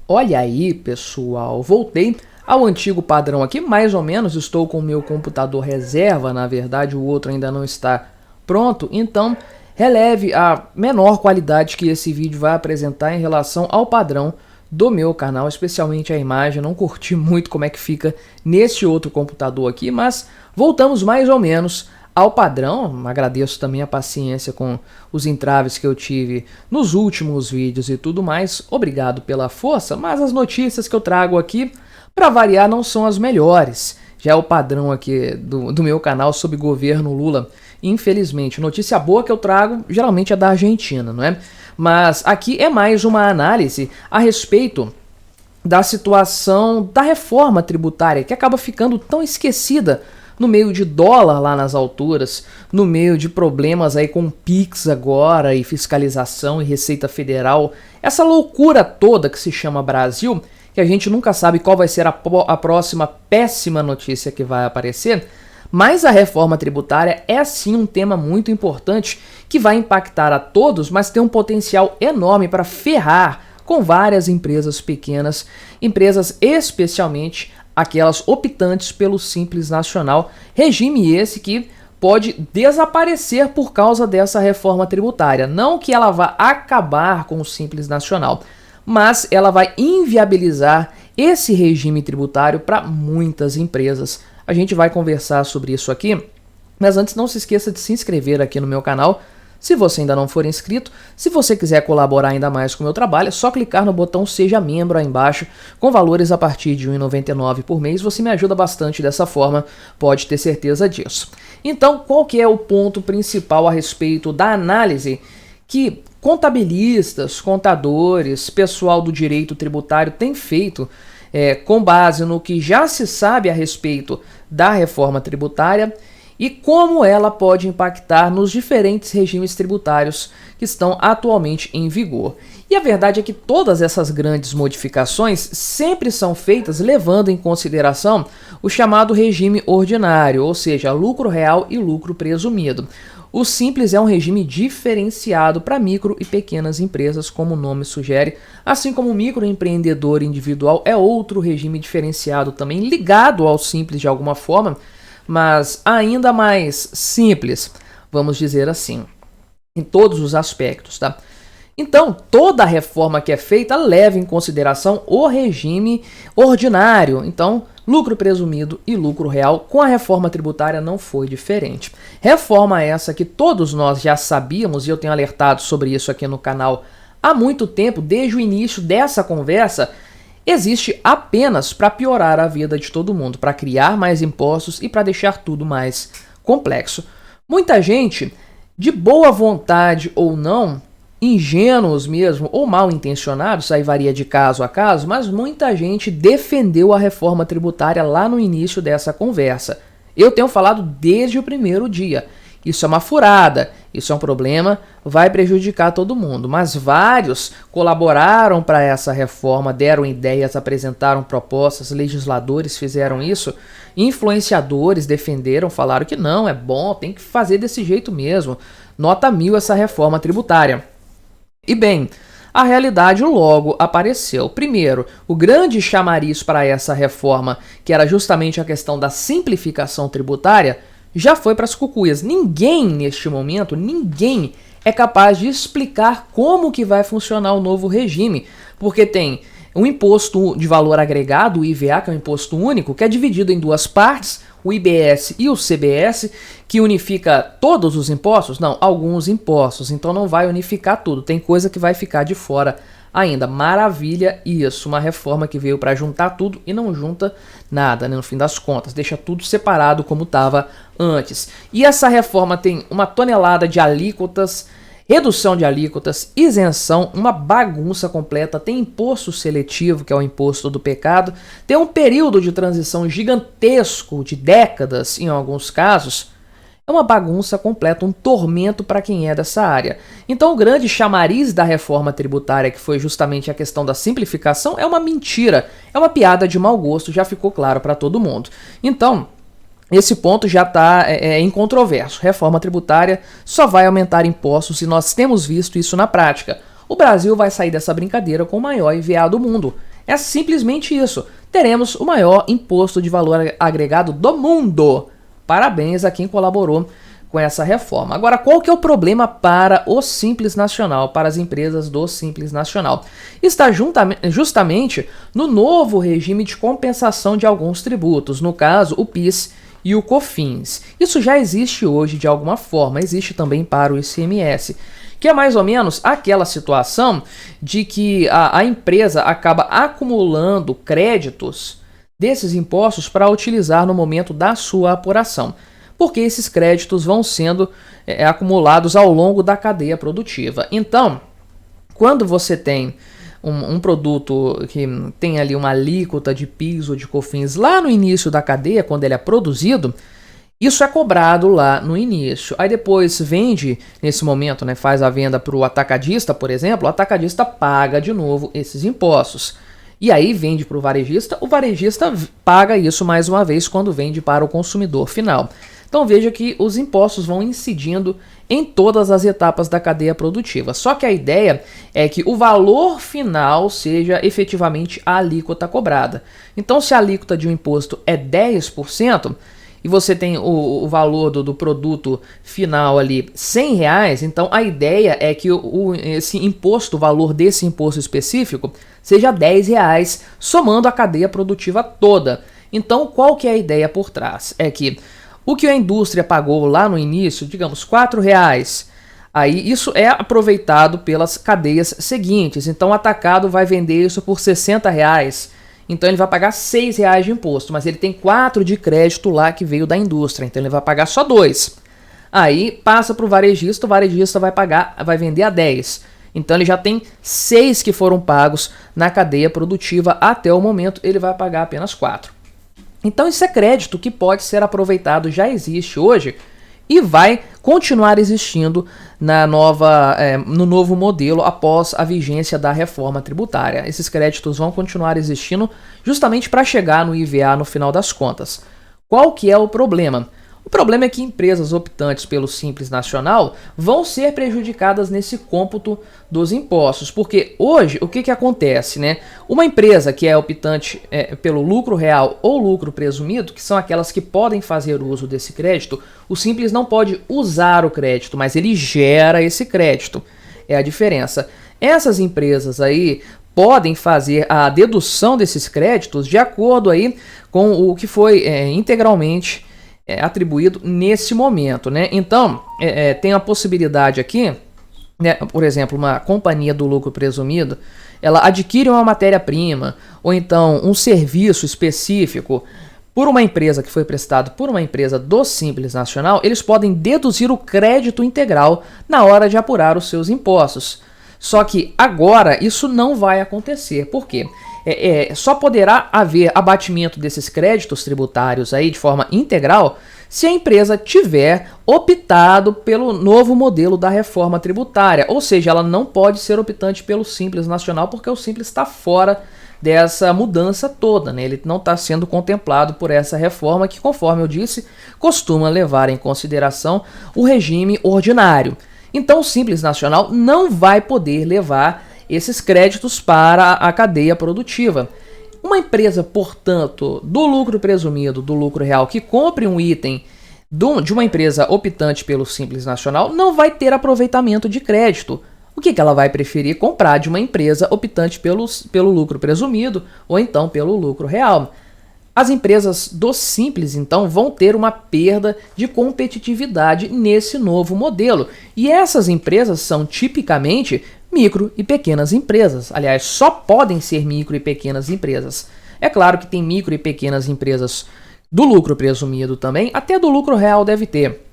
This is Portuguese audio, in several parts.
Olha aí, pessoal, voltei ao antigo padrão aqui, mais ou menos. Estou com o meu computador reserva, na verdade o outro ainda não está pronto, então releve a menor qualidade que esse vídeo vai apresentar em relação ao padrão do meu canal, especialmente a imagem. Não curti muito como é que fica nesse outro computador aqui, mas voltamos mais ou menos ao padrão. Agradeço também a paciência com os entraves que eu tive nos últimos vídeos e tudo mais. Obrigado pela força, mas as notícias que eu trago aqui, para variar, não são as melhores. Já é o padrão aqui do meu canal sob governo Lula. Infelizmente, notícia boa que eu trago geralmente é da Argentina, não é? Mas aqui é mais uma análise a respeito da situação da reforma tributária, que acaba ficando tão esquecida no meio de dólar lá nas alturas, no meio de problemas aí com PIX agora e fiscalização e Receita Federal, essa loucura toda que se chama Brasil, que a gente nunca sabe qual vai ser a próxima péssima notícia que vai aparecer. Mas a reforma tributária é sim um tema muito importante que vai impactar a todos, mas tem um potencial enorme para ferrar com várias empresas pequenas, empresas especialmente aquelas optantes pelo Simples Nacional, regime esse que pode desaparecer por causa dessa reforma tributária. Não que ela vá acabar com o Simples Nacional, mas ela vai inviabilizar esse regime tributário para muitas empresas. A gente vai conversar sobre isso aqui, mas antes não se esqueça de se inscrever aqui no meu canal, se você ainda não for inscrito. Se você quiser colaborar ainda mais com o meu trabalho, é só clicar no botão Seja Membro aí embaixo, com valores a partir de R$ 1,99 por mês. Você me ajuda bastante dessa forma, pode ter certeza disso. Então, qual que é o ponto principal a respeito da análise que contabilistas, contadores, pessoal do direito tributário tem feito com base no que já se sabe a respeito da reforma tributária e como ela pode impactar nos diferentes regimes tributários que estão atualmente em vigor? E a verdade é que todas essas grandes modificações sempre são feitas levando em consideração o chamado regime ordinário, ou seja, lucro real e lucro presumido. O Simples é um regime diferenciado para micro e pequenas empresas, como o nome sugere, assim como o microempreendedor individual é outro regime diferenciado também, ligado ao Simples de alguma forma, mas ainda mais simples, vamos dizer assim, em todos os aspectos, tá? Então, toda a reforma que é feita leva em consideração o regime ordinário. Então, lucro presumido e lucro real, com a reforma tributária não foi diferente. Reforma essa que todos nós já sabíamos, e eu tenho alertado sobre isso aqui no canal há muito tempo, desde o início dessa conversa, existe apenas para piorar a vida de todo mundo, para criar mais impostos e para deixar tudo mais complexo. Muita gente, de boa vontade ou não, ingênuos mesmo ou mal intencionados, aí varia de caso a caso, mas muita gente defendeu a reforma tributária lá no início dessa conversa. Eu tenho falado desde o primeiro dia. Isso é uma furada, isso é um problema, vai prejudicar todo mundo. Mas vários colaboraram para essa reforma, deram ideias, apresentaram propostas, legisladores fizeram isso, influenciadores defenderam, falaram que não, é bom, tem que fazer desse jeito mesmo. Nota 1000 essa reforma tributária. E bem, a realidade logo apareceu. Primeiro, o grande chamariz para essa reforma, que era justamente a questão da simplificação tributária, já foi para as cucuias. Ninguém, neste momento, ninguém é capaz de explicar como que vai funcionar o novo regime, porque tem um imposto de valor agregado, o IVA, que é um imposto único, que é dividido em duas partes, o IBS e o CBS, que unifica todos os impostos? Não, alguns impostos, então não vai unificar tudo, tem coisa que vai ficar de fora ainda. Maravilha isso, uma reforma que veio para juntar tudo e não junta nada, né, no fim das contas, deixa tudo separado como estava antes. E essa reforma tem uma tonelada de alíquotas, redução de alíquotas, isenção, uma bagunça completa, tem imposto seletivo, que é o imposto do pecado, tem um período de transição gigantesco, de décadas em alguns casos. É uma bagunça completa, um tormento para quem é dessa área. Então o grande chamariz da reforma tributária, que foi justamente a questão da simplificação, é uma mentira, é uma piada de mau gosto, já ficou claro para todo mundo. Então, esse ponto já está incontroverso. Reforma tributária só vai aumentar impostos e nós temos visto isso na prática. O Brasil vai sair dessa brincadeira com o maior IVA do mundo. É simplesmente isso. Teremos o maior imposto de valor agregado do mundo. Parabéns a quem colaborou com essa reforma. Agora, qual que é o problema para o Simples Nacional, para as empresas do Simples Nacional? Está justamente no novo regime de compensação de alguns tributos, no caso, o PIS e o COFINS. Isso já existe hoje de alguma forma, existe também para o ICMS, que é mais ou menos aquela situação de que a empresa acaba acumulando créditos desses impostos para utilizar no momento da sua apuração, porque esses créditos vão sendo acumulados ao longo da cadeia produtiva. Então, quando você tem um produto que tem ali uma alíquota de PIS ou de COFINS lá no início da cadeia, quando ele é produzido, isso é cobrado lá no início. Aí depois vende, nesse momento, né, faz a venda para o atacadista, por exemplo, o atacadista paga de novo esses impostos. E aí vende para o varejista paga isso mais uma vez quando vende para o consumidor final. Então veja que os impostos vão incidindo em todas as etapas da cadeia produtiva. Só que a ideia é que o valor final seja efetivamente a alíquota cobrada. Então se a alíquota de um imposto é 10%, e você tem o valor do produto final ali R$100, então a ideia é que esse imposto, o valor desse imposto específico, seja R$10, somando a cadeia produtiva toda. Então qual que é a ideia por trás? É que o que a indústria pagou lá no início, digamos R$4, aí isso é aproveitado pelas cadeias seguintes. Então o atacado vai vender isso por R$60. Então ele vai pagar R$6 de imposto, mas ele tem 4 de crédito lá que veio da indústria, então ele vai pagar só 2. Aí passa para o varejista vai vender a 10. Então ele já tem 6 que foram pagos na cadeia produtiva, até o momento ele vai pagar apenas 4. Então esse é crédito que pode ser aproveitado, já existe hoje e vai continuar existindo no novo modelo após a vigência da reforma tributária. Esses créditos vão continuar existindo justamente para chegar no IVA no final das contas. Qual que é o problema? O problema é que empresas optantes pelo Simples Nacional vão ser prejudicadas nesse cômputo dos impostos, porque hoje o que acontece, né? Uma empresa que é optante pelo lucro real ou lucro presumido, que são aquelas que podem fazer uso desse crédito, o Simples não pode usar o crédito, mas ele gera esse crédito. É a diferença. Essas empresas aí podem fazer a dedução desses créditos de acordo aí com o que foi integralmente atribuído nesse momento, né? Então, tem a possibilidade aqui, né, por exemplo, uma companhia do lucro presumido, ela adquire uma matéria-prima ou então um serviço específico por uma empresa que foi prestado por uma empresa do Simples Nacional, eles podem deduzir o crédito integral na hora de apurar os seus impostos. Só que agora isso não vai acontecer. Por quê? Só poderá haver abatimento desses créditos tributários aí de forma integral se a empresa tiver optado pelo novo modelo da reforma tributária. Ou seja, ela não pode ser optante pelo Simples Nacional porque o Simples está fora dessa mudança toda, né? Ele não está sendo contemplado por essa reforma que, conforme eu disse, costuma levar em consideração o regime ordinário. Então o Simples Nacional não vai poder levar esses créditos para a cadeia produtiva. Uma empresa, portanto, do lucro presumido, do lucro real, que compre um item de uma empresa optante pelo Simples Nacional, não vai ter aproveitamento de crédito. O que ela vai preferir? Comprar de uma empresa optante pelo lucro presumido ou então pelo lucro real. As empresas do Simples, então, vão ter uma perda de competitividade nesse novo modelo. E essas empresas são tipicamente micro e pequenas empresas. Aliás, só podem ser micro e pequenas empresas. É claro que tem micro e pequenas empresas do lucro presumido também, até do lucro real deve ter.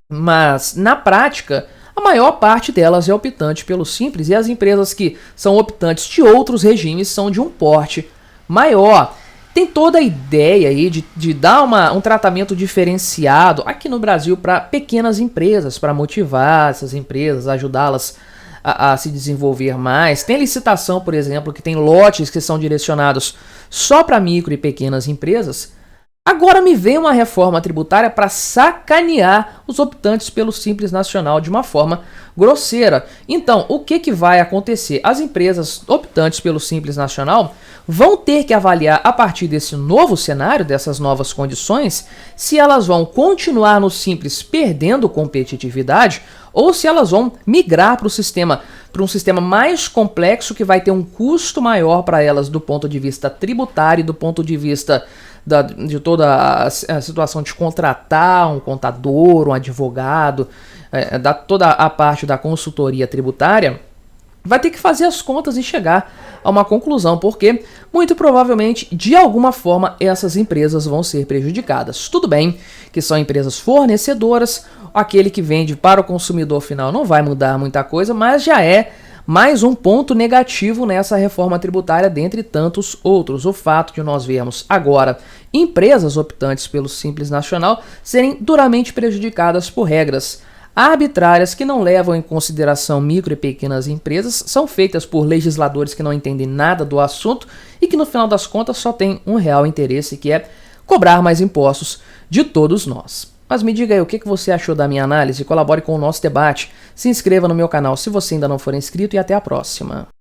Mas, na prática, a maior parte delas é optante pelo Simples e as empresas que são optantes de outros regimes são de um porte maior. Tem toda a ideia aí de dar um tratamento diferenciado aqui no Brasil para pequenas empresas, para motivar essas empresas, ajudá-las a se desenvolver mais. Tem licitação, por exemplo, que tem lotes que são direcionados só para micro e pequenas empresas. Agora me vem uma reforma tributária para sacanear os optantes pelo Simples Nacional de uma forma grosseira. Então, o que vai acontecer? As empresas optantes pelo Simples Nacional vão ter que avaliar, a partir desse novo cenário, dessas novas condições, se elas vão continuar no Simples perdendo competitividade ou se elas vão migrar para um sistema mais complexo que vai ter um custo maior para elas do ponto de vista tributário, do ponto de vista de toda a situação de contratar um contador, um advogado, toda a parte da consultoria tributária, vai ter que fazer as contas e chegar a uma conclusão, porque muito provavelmente, de alguma forma, essas empresas vão ser prejudicadas. Tudo bem que são empresas fornecedoras, aquele que vende para o consumidor final não vai mudar muita coisa, mas já é mais um ponto negativo nessa reforma tributária, dentre tantos outros. O fato de nós vermos agora empresas optantes pelo Simples Nacional serem duramente prejudicadas por regras arbitrárias que não levam em consideração micro e pequenas empresas, são feitas por legisladores que não entendem nada do assunto e que no final das contas só tem um real interesse, que é cobrar mais impostos de todos nós. Mas me diga aí o que você achou da minha análise, colabore com o nosso debate, se inscreva no meu canal se você ainda não for inscrito e até a próxima.